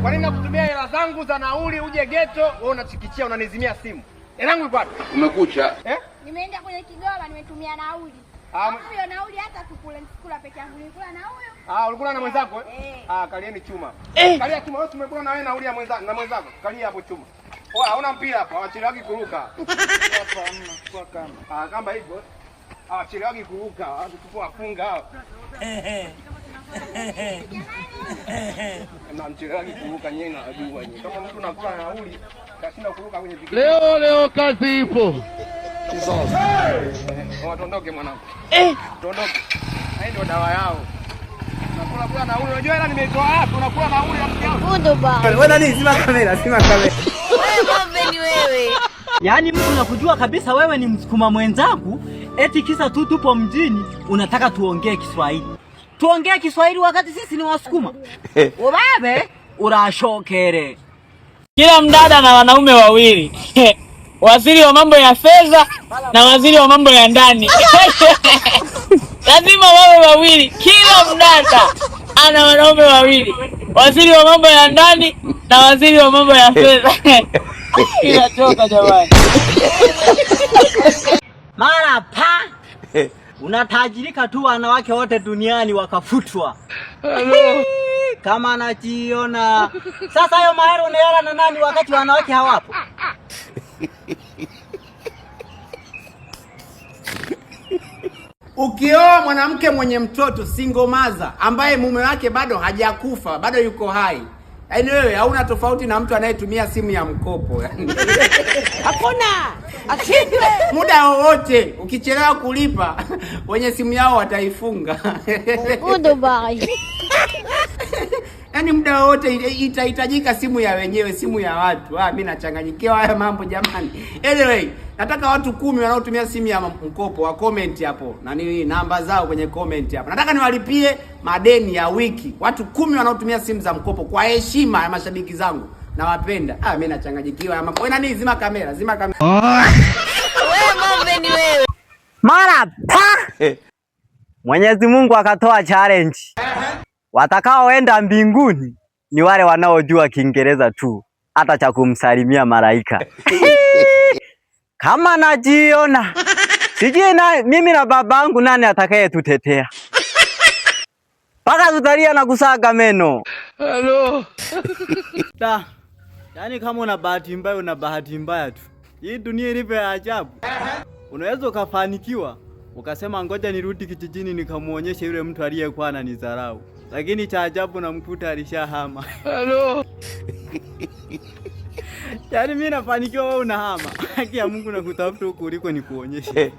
Kwa nini nakutumia hela zangu za nauli uje ghetto, wewe unachikichia unanizimia simu? Hela yangu iko wapi? Umekucha. Nimeenda kwenye Kigoma nimetumia nauli. Hiyo nauli hata sikula peke yangu, nilikula na huyo. Ulikula na mwenzako kalieni chuma. Kalia chuma, wewe umekula na wewe nauli ya mwenzako. Kalia hapo chuma. Oa, hauna mpira hapa, hawachelewi kuruka. Hapa hamna kwa kama. Kamba hivyo. Hawachelewi kuruka, watu wafunga hao. Na mchelewi kuruka nyenye na adui wenyewe. Kama mtu anakula na nauli, kashinda kuruka kwenye pikipiki. Leo kazi ipo. Tuondoke mwanangu. Tuondoke. Hii ndio dawa yao. Unakula nauli, unajua hela nimeitoa wapi? Unakula nauli ya mjao. Undo ba. Wewe nani? Sima kamera. Wewe ng'ombe ni wewe. Yaani mtu unakujua kabisa wewe ni Msukuma mwenzangu, eti kisa tu tupo mjini unataka tuongee Kiswahili. Tuongee Kiswahili wakati sisi ni Wasukuma. Ubabe urashokere. Kila mdada na wanaume wawili. Waziri wa mambo ya fedha na waziri wa mambo ya ndani. Lazima wawe wawili. Kila mdada ana wanaume wawili. Waziri wa mambo ya ndani na waziri wa mambo ya fedha. Inatoka jamani. Mara pa unatajirika tu wanawake wote duniani wakafutwa. Kama anajiona. Sasa hayo mahero unaela na nani wakati wanawake hawapo? Ukioa mwanamke mwenye mtoto single mother ambaye mume wake bado hajakufa, bado yuko hai. Yaani wewe hauna tofauti na mtu anayetumia simu ya mkopo yani. Hakuna. Ashindwe. Muda wowote ukichelewa kulipa wenye simu yao wataifunga. Undo ba. Yaani muda wote itahitajika simu ya wenyewe, simu ya watu. Mimi nachanganyikiwa haya mambo jamani. Anyway, nataka watu 10 wanaotumia simu ya mkopo wa comment hapo. Na nini namba zao kwenye comment hapo. Nataka niwalipie madeni ya wiki. Watu 10 wanaotumia simu za mkopo kwa heshima ya mashabiki zangu. Nawapenda. Mimi nachanganyikiwa haya mambo. Wewe nani? Zima kamera, zima kamera. Wewe ng'ombe ni wewe. Mara pa. Mwenyezi Mungu akatoa challenge. Watakaoenda mbinguni ni wale wanaojua Kiingereza tu, hata cha kumsalimia malaika. Kama najiona sijui na mimi na babangu nani atakaye tutetea. Paka tutalia na kusaga meno. Hello. Yaani kama una bahati mbaya una bahati mbaya tu. Hii dunia ilivyo ya ajabu. Unaweza ukafanikiwa ukasema ngoja nirudi kijijini nikamuonyeshe yule mtu aliyekuwa ananidharau. Lakini cha ajabu namkuta alishahama. Hello. Yaani mimi nafanikiwa wewe unahama. Haki ya Mungu nakutafuta huko uliko nikuonyeshe.